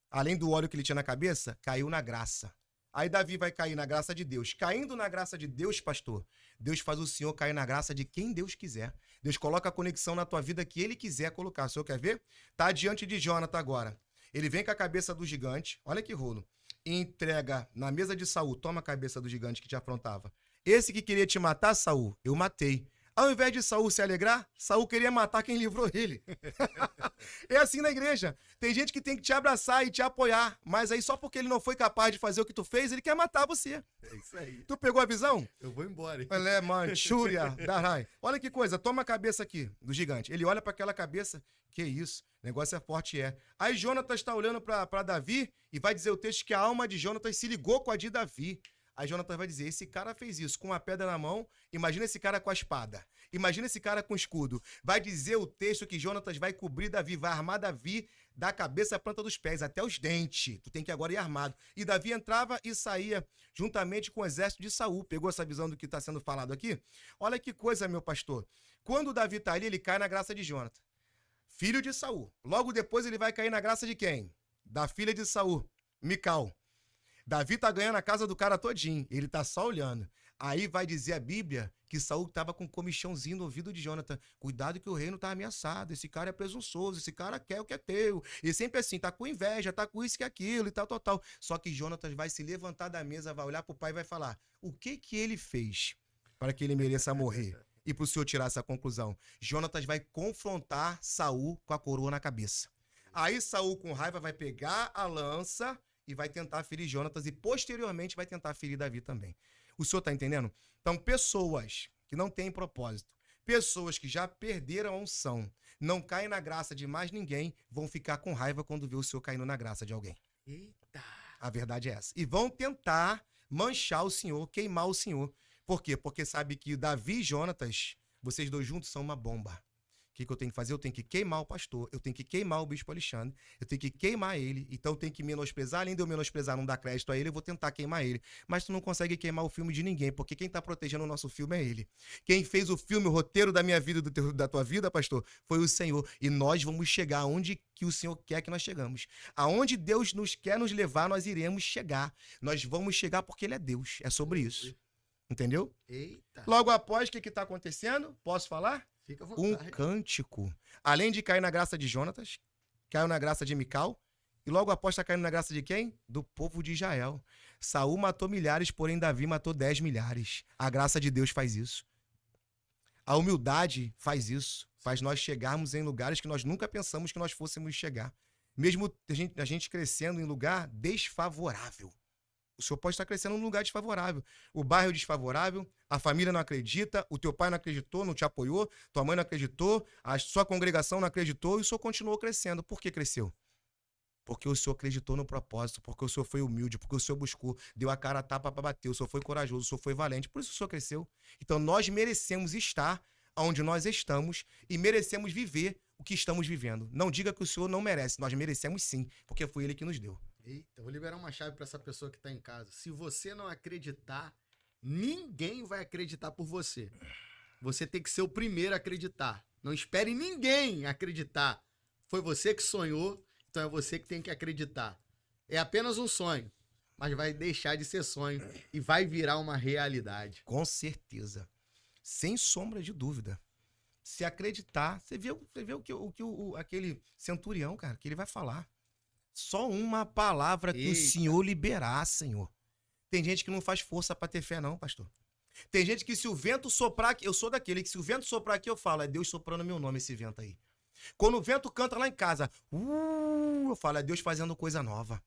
[SPEAKER 2] Além do óleo que ele tinha na cabeça, caiu na graça. Aí Davi vai cair na graça de Deus. Caindo na graça de Deus, pastor, Deus faz o senhor cair na graça de quem Deus quiser. Deus coloca a conexão na tua vida que ele quiser colocar. O senhor quer ver? Tá diante de Jonathan agora. Ele vem com a cabeça do gigante, olha que rolo, e entrega na mesa de Saul, toma a cabeça do gigante que te afrontava. Esse que queria te matar, Saul, eu matei. Ao invés de Saul se alegrar, Saul queria matar quem livrou ele. É assim na igreja. Tem gente que tem que te abraçar e te apoiar, mas aí só porque ele não foi capaz de fazer o que tu fez, ele quer matar você.
[SPEAKER 1] É isso aí.
[SPEAKER 2] Tu pegou a visão?
[SPEAKER 1] Eu vou embora. Hein?
[SPEAKER 2] Olha, Manchúria, Darai. Olha que coisa, toma a cabeça aqui do gigante. Ele olha para aquela cabeça, que isso, o negócio é forte, é. Aí Jonatas está olhando para Davi e vai dizer o texto que a alma de Jonatas se ligou com a de Davi. Aí Jonatas vai dizer, esse cara fez isso com uma pedra na mão, imagina esse cara com a espada, imagina esse cara com o escudo. Vai dizer o texto que Jonatas vai cobrir Davi, vai armar Davi da cabeça à planta dos pés, até os dentes. Tu tem que agora ir armado. E Davi entrava e saía juntamente com o exército de Saul. Pegou essa visão do que está sendo falado aqui? Olha que coisa, meu pastor. Quando Davi está ali, ele cai na graça de Jonatas, filho de Saul. Logo depois ele vai cair na graça de quem? Da filha de Saul, Mical. Davi tá ganhando a casa do cara todinho, ele tá só olhando. Aí vai dizer a Bíblia que Saul tava com um comichãozinho no ouvido de Jonathan. Cuidado que o reino tá ameaçado, esse cara é presunçoso, esse cara quer o que é teu. E sempre assim, tá com inveja, tá com isso que aquilo e tal, tal, tal. Só que Jonathan vai se levantar da mesa, vai olhar pro pai e vai falar, o que ele fez para que ele mereça morrer? E pro senhor tirar essa conclusão. Jonatas vai confrontar Saul com a coroa na cabeça. Aí Saul, com raiva, vai pegar a lança e vai tentar ferir Jonatas e posteriormente vai tentar ferir Davi também. O senhor tá entendendo? Então, pessoas que não têm propósito, pessoas que já perderam a unção, não caem na graça de mais ninguém, vão ficar com raiva quando vê o senhor caindo na graça de alguém.
[SPEAKER 1] Eita!
[SPEAKER 2] A verdade é essa. E vão tentar manchar o senhor, queimar o senhor. Por quê? Porque sabe que Davi e Jonatas, vocês dois juntos são uma bomba. que eu tenho que fazer? Eu tenho que queimar o pastor, eu tenho que queimar o bispo Alexandre, eu tenho que queimar ele, então eu tenho que menosprezar, além de eu menosprezar, não dar crédito a ele, eu vou tentar queimar ele. Mas tu não consegue queimar o filme de ninguém, porque quem tá protegendo o nosso filme é ele. Quem fez o filme, o roteiro da minha vida, da tua vida, pastor, foi o Senhor. E nós vamos chegar aonde que o Senhor quer que nós chegamos. Aonde Deus quer nos levar, nós iremos chegar. Nós vamos chegar porque ele é Deus. É sobre isso. Entendeu?
[SPEAKER 1] Eita.
[SPEAKER 2] Logo após, o que está acontecendo? Posso falar?
[SPEAKER 1] Fica à
[SPEAKER 2] Um
[SPEAKER 1] vontade.
[SPEAKER 2] cântico. Além de cair na graça de Jonatas, caiu na graça de Mical. E logo após está caindo na graça de quem? Do povo de Israel. Saul matou milhares, porém Davi matou 10 milhares. A graça de Deus faz isso. A humildade faz isso. Faz nós chegarmos em lugares que nós nunca pensamos que nós fôssemos chegar. Mesmo a gente crescendo em lugar desfavorável. O senhor pode estar crescendo num lugar desfavorável. O bairro desfavorável, a família não acredita, o teu pai não acreditou, não te apoiou, tua mãe não acreditou, a sua congregação não acreditou e o senhor continuou crescendo. Por que cresceu? Porque o senhor acreditou no propósito, porque o senhor foi humilde, porque o senhor buscou, deu a cara a tapa para bater, o senhor foi corajoso, o senhor foi valente, por isso o senhor cresceu. Então nós merecemos estar onde nós estamos e merecemos viver o que estamos vivendo. Não diga que o senhor não merece, nós merecemos sim, porque foi ele que nos deu.
[SPEAKER 1] Eita, vou liberar uma chave para essa pessoa que tá em casa. Se você não acreditar, ninguém vai acreditar por você. Você tem que ser o primeiro a acreditar. Não espere ninguém acreditar. Foi você que sonhou, então é você que tem que acreditar. É apenas um sonho, mas vai deixar de ser sonho e vai virar uma realidade.
[SPEAKER 2] Com certeza. Sem sombra de dúvida. Se acreditar, você vê o que aquele centurião, cara, que ele vai falar. Só uma palavra que o Senhor liberar, Senhor. Tem gente que não faz força para ter fé, não, pastor. Tem gente que se o vento soprar aqui, eu sou daquele que se o vento soprar aqui, eu falo, é Deus soprando meu nome esse vento aí. Quando o vento canta lá em casa, eu falo, é Deus fazendo coisa nova.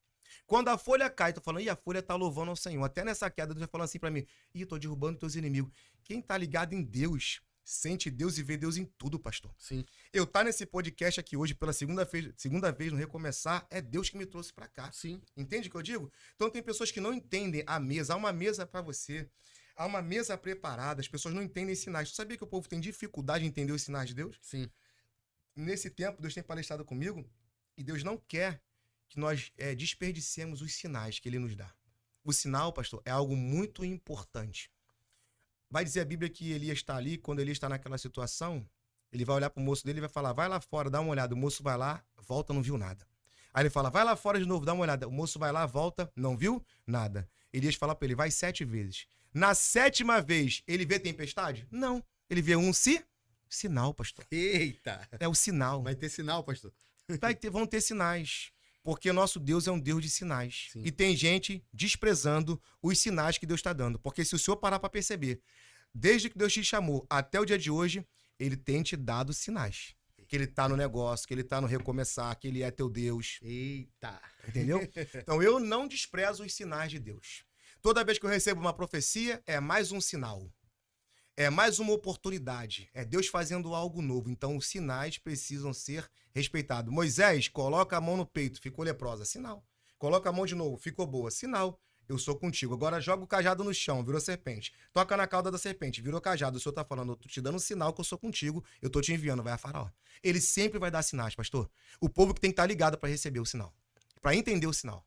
[SPEAKER 2] Quando a folha cai, tô falando, a folha tá louvando ao Senhor. Até nessa queda, Deus vai falando assim pra mim, tô derrubando teus inimigos. Quem tá ligado em Deus, sente Deus e vê Deus em tudo, pastor.
[SPEAKER 1] Sim.
[SPEAKER 2] Eu tá nesse podcast aqui hoje pela segunda vez no Recomeçar, é Deus que me trouxe pra cá.
[SPEAKER 1] Sim.
[SPEAKER 2] Entende o que eu digo? Então tem pessoas que não entendem a mesa. Há uma mesa pra você. Há uma mesa preparada. As pessoas não entendem sinais. Tu sabia que o povo tem dificuldade em entender os sinais de Deus?
[SPEAKER 1] Sim.
[SPEAKER 2] Nesse tempo, Deus tem palestrado comigo e Deus não quer que nós desperdicemos os sinais que Ele nos dá. O sinal, pastor, é algo muito importante. Vai dizer a Bíblia que Elias está ali, quando Elias está naquela situação, ele vai olhar para o moço dele e vai falar, vai lá fora, dá uma olhada. O moço vai lá, volta, não viu nada. Aí ele fala, vai lá fora de novo, dá uma olhada. O moço vai lá, volta, não viu nada. Elias fala para ele, vai 7 vezes. Na 7ª vez, ele vê tempestade? Não. Ele vê um sinal, pastor.
[SPEAKER 1] Eita!
[SPEAKER 2] É o sinal.
[SPEAKER 1] Vai ter sinal, pastor?
[SPEAKER 2] Vão ter sinais. Porque nosso Deus é um Deus de sinais.
[SPEAKER 1] Sim.
[SPEAKER 2] E tem gente desprezando os sinais que Deus está dando. Porque se o senhor parar para perceber, desde que Deus te chamou até o dia de hoje, ele tem te dado sinais. Que ele tá no negócio, que ele tá no recomeçar, que ele é teu Deus.
[SPEAKER 1] Eita!
[SPEAKER 2] Entendeu? Então eu não desprezo os sinais de Deus. Toda vez que eu recebo uma profecia, é mais um sinal. É mais uma oportunidade. É Deus fazendo algo novo. Então os sinais precisam ser respeitados. Moisés, coloca a mão no peito, ficou leprosa. Sinal. Coloca a mão de novo, ficou boa. Sinal. Eu sou contigo. Agora joga o cajado no chão, virou serpente. Toca na cauda da serpente, virou cajado. O senhor tá falando, eu tô te dando um sinal que eu sou contigo, eu tô te enviando, vai a Faraó. Ele sempre vai dar sinais, pastor. O povo que tem que estar ligado para receber o sinal. Para entender o sinal.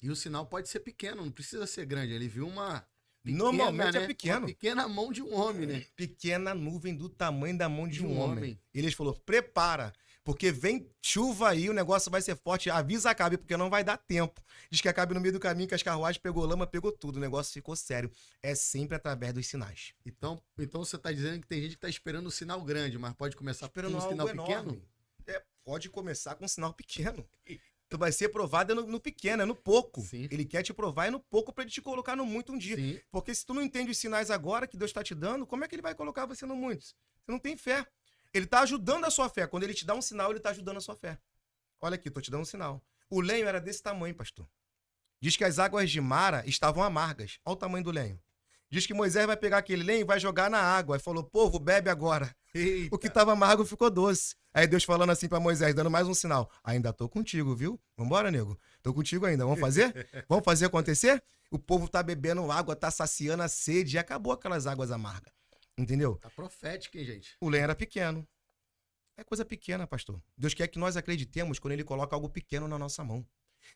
[SPEAKER 1] E o sinal pode ser pequeno, não precisa ser grande. Ele viu uma...
[SPEAKER 2] Normalmente é pequeno.
[SPEAKER 1] Uma pequena mão de um homem, né?
[SPEAKER 2] Pequena nuvem do tamanho da mão de um homem. Ele falou, prepara, porque vem chuva aí, o negócio vai ser forte. Avisa Acabe, porque não vai dar tempo. Diz que Acabe no meio do caminho, que as carruagens pegou lama, pegou tudo. O negócio ficou sério. É sempre através dos sinais.
[SPEAKER 1] Então você tá dizendo que tem gente que tá esperando um sinal grande, mas pode começar
[SPEAKER 2] Esperando
[SPEAKER 1] com um
[SPEAKER 2] algo
[SPEAKER 1] sinal
[SPEAKER 2] enorme.
[SPEAKER 1] pequeno?
[SPEAKER 2] Pode começar com um sinal pequeno. Tu vai ser provado no pequeno, é no pouco.
[SPEAKER 1] Sim.
[SPEAKER 2] Ele quer te provar no pouco para ele te colocar no muito um dia.
[SPEAKER 1] Sim.
[SPEAKER 2] Porque se tu não entende os sinais agora que Deus está te dando, como é que ele vai colocar você no muito? Você não tem fé. Ele está ajudando a sua fé. Quando ele te dá um sinal, ele está ajudando a sua fé. Olha aqui, tô te dando um sinal. O lenho era desse tamanho, pastor. Diz que as águas de Mara estavam amargas. Olha o tamanho do lenho. Diz que Moisés vai pegar aquele lenho e vai jogar na água. E falou, povo, bebe agora.
[SPEAKER 1] Eita.
[SPEAKER 2] O que estava amargo ficou doce. Aí Deus falando assim para Moisés, dando mais um sinal. Ainda tô contigo, viu? Vambora, nego. Tô contigo ainda. Vamos fazer? Vamos fazer acontecer? O povo tá bebendo água, tá saciando a sede e acabou aquelas águas amargas. Entendeu?
[SPEAKER 1] Tá profético, hein, gente?
[SPEAKER 2] O lenho era pequeno. É coisa pequena, pastor. Deus quer que nós acreditemos quando ele coloca algo pequeno na nossa mão.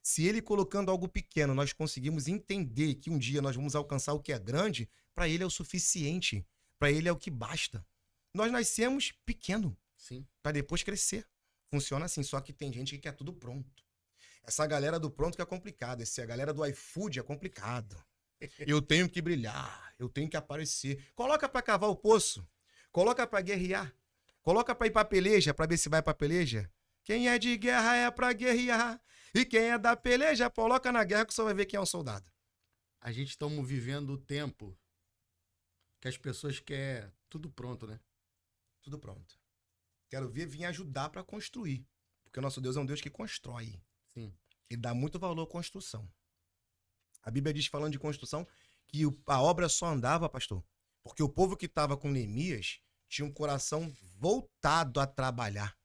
[SPEAKER 2] Se ele colocando algo pequeno, nós conseguimos entender que um dia nós vamos alcançar o que é grande, para ele é o suficiente. Para ele é o que basta. Nós nascemos pequeno,
[SPEAKER 1] Sim.
[SPEAKER 2] para depois crescer. Funciona assim, só que tem gente que quer tudo pronto. Essa galera do pronto que é complicado. Essa galera do iFood é complicado. Eu tenho que brilhar, eu tenho que aparecer. Coloca para cavar o poço, coloca para guerrear, coloca para ir para peleja, para ver se vai para peleja. Quem é de guerra é para guerrear, e quem é da peleja, coloca na guerra que você vai ver quem é um soldado.
[SPEAKER 1] A gente estamos vivendo o tempo que as pessoas querem tudo pronto, né?
[SPEAKER 2] Tudo pronto. Quero ver vir ajudar para construir, porque o nosso Deus é um Deus que constrói.
[SPEAKER 1] Sim.
[SPEAKER 2] E dá muito valor à construção. A Bíblia diz, falando de construção, que a obra só andava, pastor, porque o povo que estava com Neemias tinha um coração voltado a trabalhar.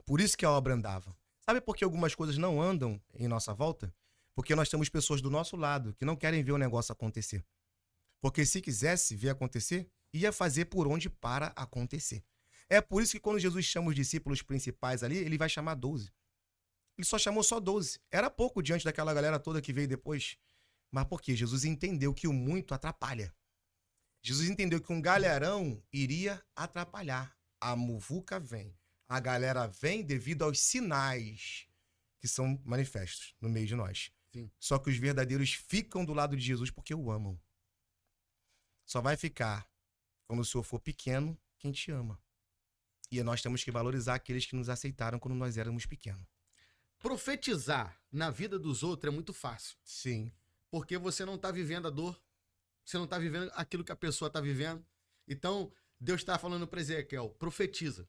[SPEAKER 2] Por isso que a obra andava. Sabe por que algumas coisas não andam em nossa volta? Porque nós temos pessoas do nosso lado que não querem ver o negócio acontecer. Porque se quisesse ver acontecer, ia fazer por onde para acontecer. É por isso que quando Jesus chama os discípulos principais ali, ele vai chamar 12. Ele só chamou só 12. Era pouco diante daquela galera toda que veio depois. Mas por quê? Jesus entendeu que o muito atrapalha. Jesus entendeu que um galerão iria atrapalhar. A muvuca vem. A galera vem devido aos sinais que são manifestos no meio de nós.
[SPEAKER 1] Sim.
[SPEAKER 2] Só que os verdadeiros ficam do lado de Jesus porque o amam. Só vai ficar quando o Senhor for pequeno quem te ama. E nós temos que valorizar aqueles que nos aceitaram quando nós éramos pequenos.
[SPEAKER 1] Profetizar na vida dos outros é muito fácil.
[SPEAKER 2] Sim.
[SPEAKER 1] Porque você não está vivendo a dor. Você não está vivendo aquilo que a pessoa está vivendo. Então, Deus está falando para Ezequiel, profetiza.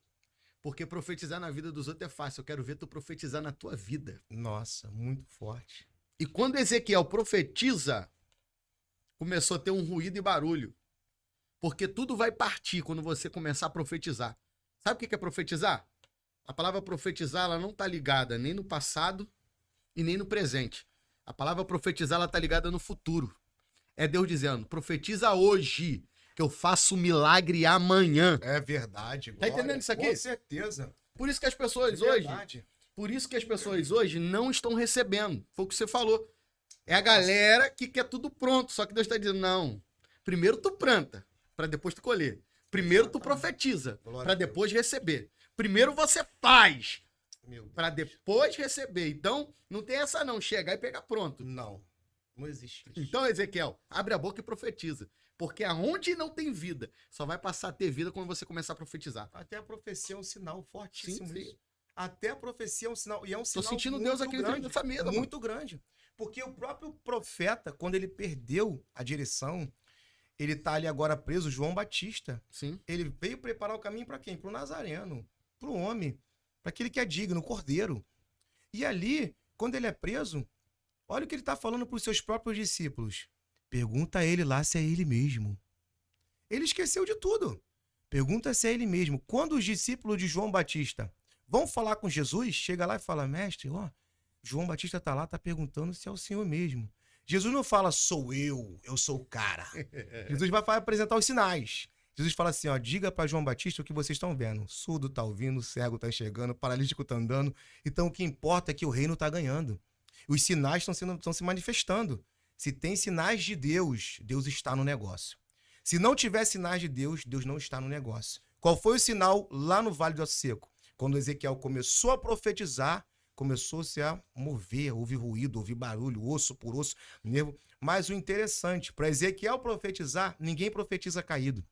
[SPEAKER 1] Porque profetizar na vida dos outros é fácil. Eu quero ver tu profetizar na tua vida.
[SPEAKER 2] Nossa, muito forte.
[SPEAKER 1] E quando Ezequiel profetiza, começou a ter um ruído e barulho. Porque tudo vai partir quando você começar a profetizar. Sabe o que é profetizar? A palavra profetizar, ela não está ligada nem no passado e nem no presente. A palavra profetizar, ela está ligada no futuro. É Deus dizendo, profetiza hoje, que eu faço um milagre amanhã.
[SPEAKER 2] É verdade.
[SPEAKER 1] Tá entendendo isso aqui?
[SPEAKER 2] Com certeza.
[SPEAKER 1] Por isso que as pessoas hoje não estão recebendo. Foi o que você falou. É a galera que quer tudo pronto. Só que Deus está dizendo, não. Primeiro tu planta, para depois tu colher. Primeiro tu profetiza, para depois receber. Primeiro você faz, para depois receber. Então, não tem essa não, chegar e pegar pronto.
[SPEAKER 2] Não existe isso.
[SPEAKER 1] Então, Ezequiel, abre a boca e profetiza. Porque aonde não tem vida, só vai passar a ter vida quando você começar a profetizar.
[SPEAKER 2] Até a profecia é um sinal fortíssimo.
[SPEAKER 1] Sim, sim.
[SPEAKER 2] Isso. Até a profecia é um sinal. E é um sinal
[SPEAKER 1] Tô sentindo
[SPEAKER 2] muito
[SPEAKER 1] Deus aqui
[SPEAKER 2] grande,
[SPEAKER 1] nessa mesa,
[SPEAKER 2] muito grande. Porque o próprio profeta, quando ele perdeu a direção, ele tá ali agora preso, João Batista.
[SPEAKER 1] Sim.
[SPEAKER 2] Ele veio preparar o caminho para quem? Para o Nazareno, para o homem, para aquele que é digno, o Cordeiro. E ali, quando ele é preso, olha o que ele está falando para os seus próprios discípulos. Pergunta a ele lá se é ele mesmo. Ele esqueceu de tudo. Pergunta se é ele mesmo. Quando os discípulos de João Batista vão falar com Jesus, chega lá e fala, mestre, ó, João Batista está lá, está perguntando se é o Senhor mesmo. Jesus não fala, sou eu sou o cara. Jesus vai apresentar os sinais. Jesus fala assim, ó, diga para João Batista o que vocês estão vendo. Surdo está ouvindo, cego está enxergando, paralítico está andando. Então o que importa é que o reino está ganhando. Os sinais estão se manifestando. Se tem sinais de Deus, Deus está no negócio. Se não tiver sinais de Deus, Deus não está no negócio. Qual foi o sinal lá no Vale do Aço Seco? Quando Ezequiel começou a profetizar, começou-se a mover, houve ruído, houve barulho, osso por osso, nervo. Mas o interessante, para Ezequiel profetizar, ninguém profetiza caído.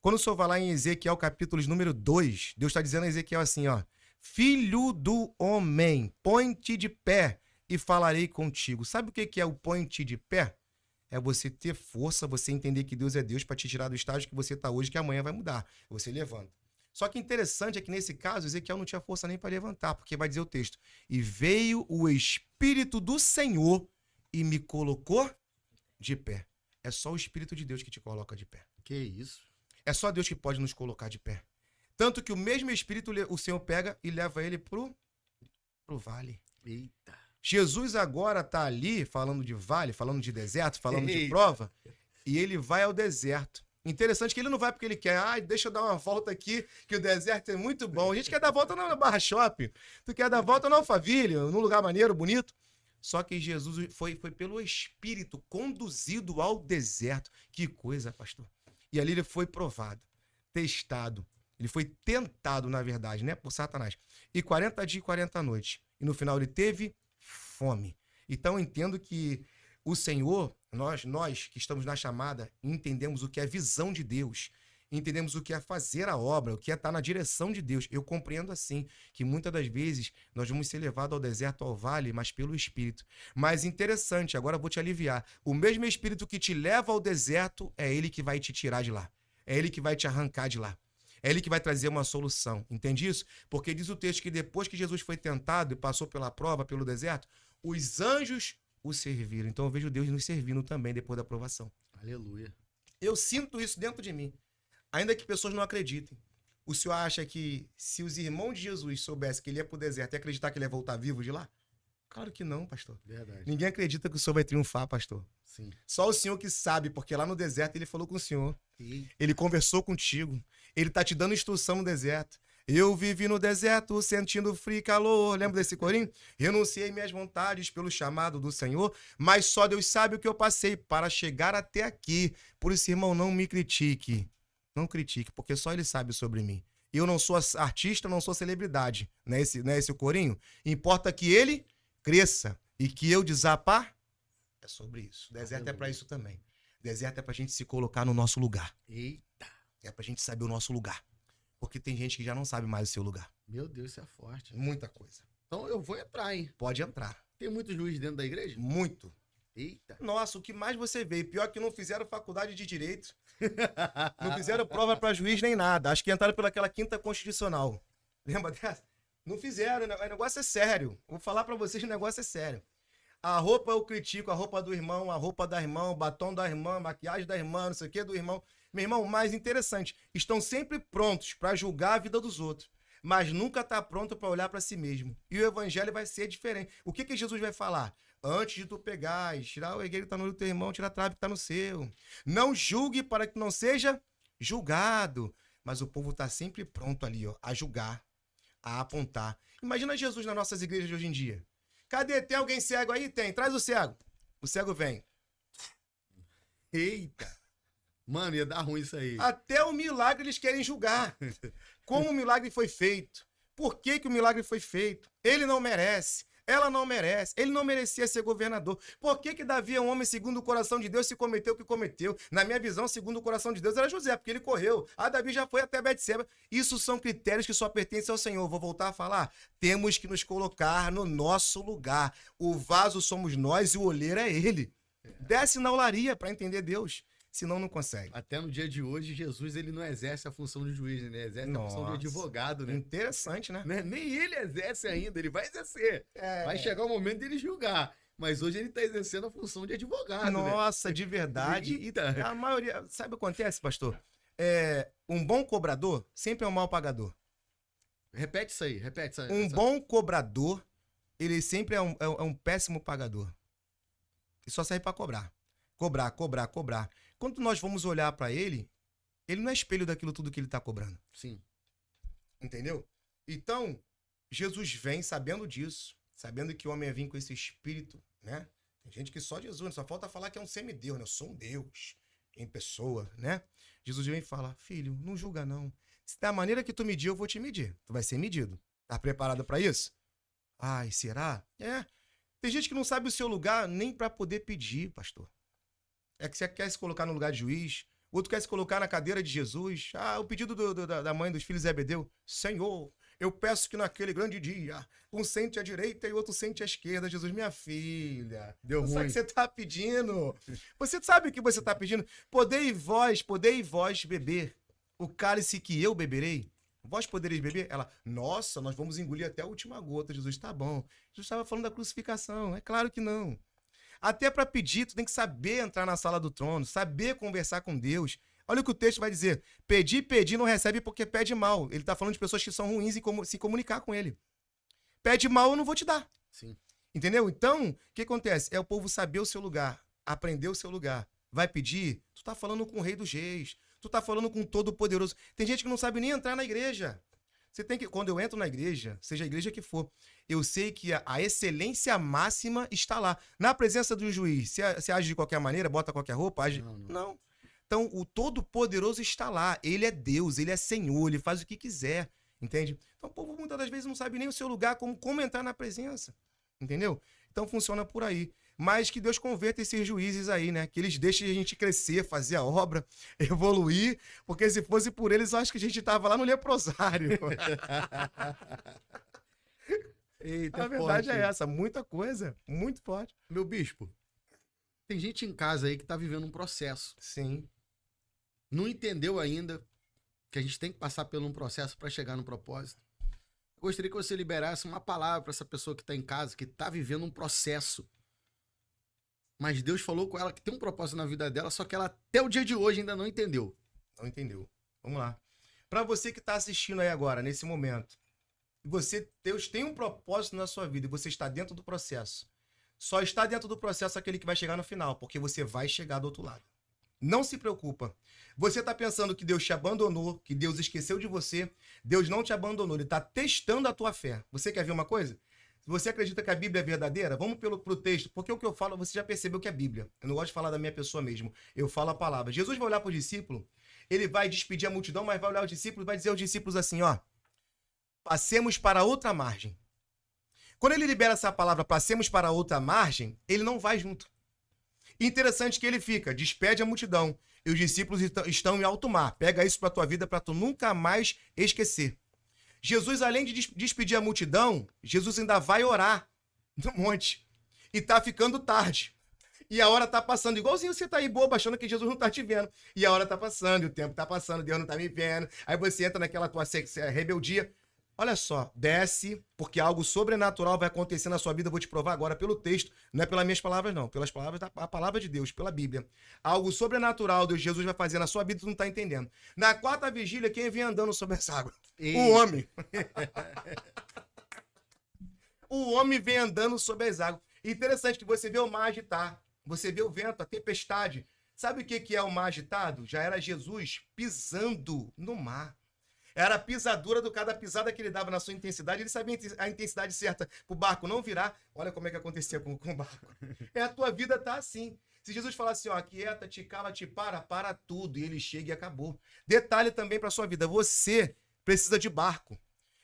[SPEAKER 2] Quando o senhor vai lá em Ezequiel capítulo número 2, Deus está dizendo a Ezequiel assim, ó, filho do homem, põe-te de pé e falarei contigo. Sabe o que é o põe-te de pé? É você ter força, você entender que Deus é Deus para te tirar do estágio que você está hoje, que amanhã vai mudar. Você levanta. Só que interessante é que nesse caso, Ezequiel não tinha força nem para levantar, porque vai dizer o texto, e veio o Espírito do Senhor e me colocou de pé. É só o Espírito de Deus que te coloca de pé.
[SPEAKER 1] Que isso?
[SPEAKER 2] É só Deus que pode nos colocar de pé. Tanto que o mesmo Espírito o Senhor pega e leva ele pro vale.
[SPEAKER 1] Eita.
[SPEAKER 2] Jesus agora está ali falando de vale, falando de deserto, falando de prova, e ele vai ao deserto. Interessante que ele não vai porque ele quer. Ah, deixa eu dar uma volta aqui, que o deserto é muito bom. A gente quer dar volta na Barra Shopping. Tu quer dar volta na Alphaville, num lugar maneiro, bonito. Só que Jesus foi pelo Espírito conduzido ao deserto. Que coisa, pastor. E ali ele foi provado, testado. Ele foi tentado, na verdade, né, por Satanás. E 40 dias e 40 noites. E no final ele teve fome. Então eu entendo que o Senhor, nós que estamos na chamada, entendemos o que é visão de Deus, entendemos o que é fazer a obra, o que é estar na direção de Deus. Eu compreendo assim, que muitas das vezes nós vamos ser levados ao deserto, ao vale, mas pelo Espírito. Mas interessante, agora eu vou te aliviar. O mesmo Espírito que te leva ao deserto, é ele que vai te tirar de lá. É ele que vai te arrancar de lá. É ele que vai trazer uma solução. Entende isso? Porque diz o texto que depois que Jesus foi tentado e passou pela prova, pelo deserto, os anjos o serviram. Então eu vejo Deus nos servindo também depois da provação.
[SPEAKER 1] Aleluia.
[SPEAKER 2] Eu sinto isso dentro de mim. Ainda que pessoas não acreditem. O senhor acha que se os irmãos de Jesus soubessem que ele ia pro deserto e acreditar que ele ia voltar vivo de lá? Claro que não, pastor.
[SPEAKER 1] Verdade.
[SPEAKER 2] Ninguém acredita que o senhor vai triunfar, pastor.
[SPEAKER 1] Sim.
[SPEAKER 2] Só o senhor que sabe, porque lá no deserto ele falou com o senhor.
[SPEAKER 1] E...
[SPEAKER 2] Ele conversou contigo. Ele tá te dando instrução no deserto. Eu vivi no deserto, sentindo frio e calor. Lembra desse corinho? Renunciei minhas vontades pelo chamado do Senhor, mas só Deus sabe o que eu passei para chegar até aqui. Por isso, irmão, não me critique. Não critique, porque só ele sabe sobre mim. Eu não sou artista, não sou celebridade. Não é esse o corinho? Importa que ele cresça e que eu desapar. É sobre isso. Deserto é para isso também. Deserto é pra gente se colocar no nosso lugar.
[SPEAKER 1] Eita.
[SPEAKER 2] É pra gente saber o nosso lugar. Porque tem gente que já não sabe mais o seu lugar.
[SPEAKER 1] Meu Deus, isso é forte.
[SPEAKER 2] Muita coisa.
[SPEAKER 1] Então eu vou entrar, hein?
[SPEAKER 2] Pode entrar.
[SPEAKER 1] Tem muitos juízes dentro da igreja?
[SPEAKER 2] Muito.
[SPEAKER 1] Eita.
[SPEAKER 2] Nossa, o que mais você vê? Pior que não fizeram faculdade de Direito. Não fizeram prova pra juiz nem nada. Acho que entraram pelaquela quinta constitucional. Lembra dessa? Não fizeram. O negócio é sério. Vou falar pra vocês, o negócio é sério. A roupa eu critico, a roupa do irmão, a roupa da irmã, o batom da irmã, a maquiagem da irmã, não sei o que do irmão. Meu irmão, o mais interessante, estão sempre prontos para julgar a vida dos outros, mas nunca está pronto para olhar para si mesmo. E o evangelho vai ser diferente. O que Jesus vai falar? Antes de tu pegar e tirar o egueiro que está no teu irmão, tira a trave que está no seu. Não julgue para que não seja julgado. Mas o povo está sempre pronto ali, ó, a julgar, a apontar. Imagina Jesus nas nossas igrejas de hoje em dia. Cadê? Tem alguém cego aí? Tem. Traz o cego. O cego vem.
[SPEAKER 1] Eita. Mano, ia dar ruim isso aí.
[SPEAKER 2] Até o milagre eles querem julgar. Como o milagre foi feito? Por que o milagre foi feito? Ele não merece. Ela não merece. Ele não merecia ser governador. Por que Davi é um homem segundo o coração de Deus se cometeu o que cometeu? Na minha visão, segundo o coração de Deus, era José, porque ele correu. Davi já foi até Betseba. Isso são critérios que só pertencem ao Senhor. Vou voltar a falar. Temos que nos colocar no nosso lugar. O vaso somos nós e o olheiro é ele. Desce na olaria para entender Deus. Senão não consegue.
[SPEAKER 1] Até no dia de hoje, Jesus ele não exerce a função de juiz, né? Ele exerce a função de advogado, né?
[SPEAKER 2] Interessante, né?
[SPEAKER 1] Nem ele exerce ainda, ele vai exercer. Vai chegar o momento dele julgar. Mas hoje ele está exercendo a função de advogado,
[SPEAKER 2] Nossa,
[SPEAKER 1] né?
[SPEAKER 2] de verdade.
[SPEAKER 1] Eita.
[SPEAKER 2] E a maioria... Sabe o que acontece, pastor? Um bom cobrador sempre é um mau pagador.
[SPEAKER 1] Repete isso aí, repete isso aí.
[SPEAKER 2] Um bom cobrador, ele sempre é um péssimo pagador. E só serve para cobrar. Cobrar. Quando nós vamos olhar para ele, ele não é espelho daquilo tudo que ele está cobrando.
[SPEAKER 1] Sim.
[SPEAKER 2] Entendeu? Então, Jesus vem sabendo disso, sabendo que o homem ia vir com esse espírito, né? Tem gente que só Jesus, só falta falar que é um semideus, né? Eu sou um Deus em pessoa, né? Jesus vem e fala, filho, não julga não. Se da maneira que tu medir, eu vou te medir. Tu vai ser medido. Tá preparado para isso? Ai, será? Tem gente que não sabe o seu lugar nem para poder pedir, pastor. É que você quer se colocar no lugar de juiz, outro quer se colocar na cadeira de Jesus. O pedido da mãe dos filhos Zebedeu. Senhor, eu peço que naquele grande dia, um sente à direita e outro sente à esquerda. Jesus, minha filha,
[SPEAKER 1] deu ruim.
[SPEAKER 2] Sabe o que você está pedindo? Você sabe o que você está pedindo? Podei vós beber o cálice que eu beberei? Vós podereis beber? Ela, nossa, nós vamos engolir até a última gota. Jesus, tá bom. Jesus estava falando da crucificação. É claro que não. Até para pedir, tu tem que saber entrar na sala do trono, saber conversar com Deus. Olha o que o texto vai dizer. Pedir, não recebe porque pede mal. Ele está falando de pessoas que são ruins em se comunicar com ele. Pede mal, eu não vou te dar.
[SPEAKER 1] Sim.
[SPEAKER 2] Entendeu? Então, o que acontece? É o povo saber o seu lugar, aprender o seu lugar. Vai pedir, tu tá falando com o rei dos reis. Tu tá falando com o Todo-Poderoso. Tem gente que não sabe nem entrar na igreja. Você tem que, quando eu entro na igreja, seja a igreja que for, eu sei que a excelência máxima está lá. Na presença do juiz, você age de qualquer maneira, bota qualquer roupa, age... Não. Então, o Todo-Poderoso está lá. Ele é Deus, ele é Senhor, ele faz o que quiser, entende? Então, o povo muitas das vezes não sabe nem o seu lugar, como entrar na presença, entendeu? Então, funciona por aí. Mas que Deus converta esses juízes aí, né? Que eles deixem a gente crescer, fazer a obra, evoluir, porque se fosse por eles, eu acho que a gente tava lá no leprosário.
[SPEAKER 1] Eita,
[SPEAKER 2] A verdade
[SPEAKER 1] forte.
[SPEAKER 2] é essa, muita coisa, muito forte.
[SPEAKER 1] Meu bispo, tem gente em casa aí que tá vivendo um processo.
[SPEAKER 2] Sim.
[SPEAKER 1] Não entendeu ainda que a gente tem que passar por um processo para chegar no propósito. Eu gostaria que você liberasse uma palavra para essa pessoa que tá em casa, que tá vivendo um processo. Mas Deus falou com ela que tem um propósito na vida dela, só que ela até o dia de hoje ainda não entendeu.
[SPEAKER 2] Não entendeu. Vamos lá. Para você que está assistindo aí agora, nesse momento, Deus tem um propósito na sua vida e você está dentro do processo. Só está dentro do processo aquele que vai chegar no final, porque você vai chegar do outro lado. Não se preocupa. Você está pensando que Deus te abandonou, que Deus esqueceu de você. Deus não te abandonou, Ele está testando a tua fé. Você quer ver uma coisa? Se você acredita que a Bíblia é verdadeira, vamos pro texto, porque o que eu falo, você já percebeu que é Bíblia. Eu não gosto de falar da minha pessoa mesmo, eu falo a palavra. Jesus vai olhar para os discípulos, ele vai despedir a multidão, mas vai olhar os discípulos e vai dizer aos discípulos assim, ó, passemos para outra margem. Quando ele libera essa palavra, passemos para outra margem, ele não vai junto. Interessante que ele fica, despede a multidão, e os discípulos estão em alto mar. Pega isso para tua vida para tu nunca mais esquecer. Jesus, além de despedir a multidão, Jesus ainda vai orar no monte. E tá ficando tarde. E a hora tá passando. Igualzinho você tá aí bobo, achando que Jesus não tá te vendo. E a hora tá passando, e o tempo tá passando, Deus não tá me vendo. Aí você entra naquela tua rebeldia. Olha só, desce, porque algo sobrenatural vai acontecer na sua vida. Eu vou te provar agora pelo texto. Não é pelas minhas palavras, não. Pelas palavras a palavra de Deus, pela Bíblia. Algo sobrenatural Deus, Jesus vai fazer na sua vida, tu não tá entendendo. Na quarta vigília, quem vem andando sobre essa água? O homem. O homem vem andando sobre as águas. Interessante que você vê o mar agitar. Você vê o vento, a tempestade. Sabe o que é o mar agitado? Já era Jesus pisando no mar. Era a pisadura do cada pisada que ele dava na sua intensidade. Ele sabia a intensidade certa para o barco não virar. Olha como é que acontecia com o barco. A tua vida tá assim. Se Jesus falar assim, ó, quieta, te cala, te para tudo. E ele chega e acabou. Detalhe também para sua vida. Você precisa de barco.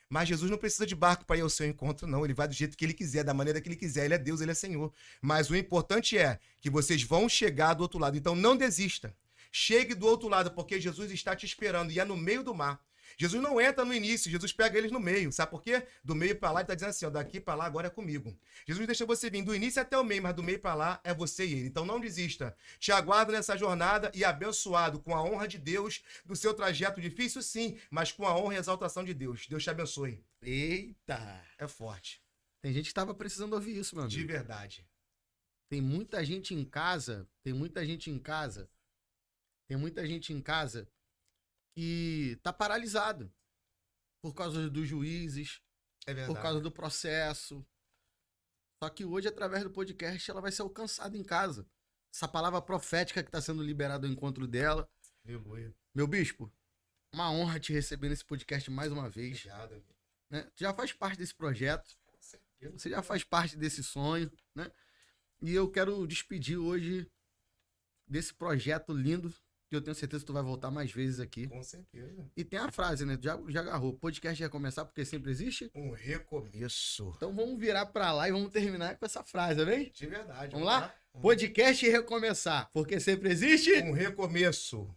[SPEAKER 2] Mas Jesus não precisa de barco para ir ao seu encontro, não. Ele vai do jeito que ele quiser, da maneira que ele quiser. Ele é Deus, ele é Senhor. Mas o importante é que vocês vão chegar do outro lado. Então não desista. Chegue do outro lado, porque Jesus está te esperando e é no meio do mar. Jesus não entra no início, Jesus pega eles no meio. Sabe por quê? Do meio para lá, ele está dizendo assim, ó, daqui para lá agora é comigo. Jesus deixa você vir do início até o meio, mas do meio para lá é você e ele. Então não desista. Te aguardo nessa jornada e abençoado com a honra de Deus do seu trajeto difícil, sim, mas com a honra e exaltação de Deus. Deus te abençoe.
[SPEAKER 1] Eita!
[SPEAKER 2] É forte.
[SPEAKER 1] Tem gente que tava precisando ouvir isso, meu amigo.
[SPEAKER 2] De verdade.
[SPEAKER 1] Tem muita gente em casa que tá paralisado por causa dos juízes,
[SPEAKER 2] É verdade.
[SPEAKER 1] por causa do processo. Só que hoje, através do podcast, ela vai ser alcançada em casa. Essa palavra profética que está sendo liberada ao encontro dela.
[SPEAKER 2] Aleluia.
[SPEAKER 1] Meu bispo, uma honra te receber nesse podcast mais uma vez.
[SPEAKER 2] Obrigado, amigo.
[SPEAKER 1] Né? Tu já faz parte desse projeto,
[SPEAKER 2] Com certeza.
[SPEAKER 1] você já faz parte desse sonho, né? E eu quero despedir hoje desse projeto lindo, que eu tenho certeza que tu vai voltar mais vezes aqui.
[SPEAKER 2] Com certeza.
[SPEAKER 1] E tem a frase, né? Já agarrou. Podcast ia começar porque sempre existe.
[SPEAKER 2] Um recomeço.
[SPEAKER 1] Então vamos virar pra lá e vamos terminar com essa frase, tá bem?
[SPEAKER 2] De verdade.
[SPEAKER 1] Vamos lá? Podcast ia recomeçar porque sempre existe.
[SPEAKER 2] Um recomeço.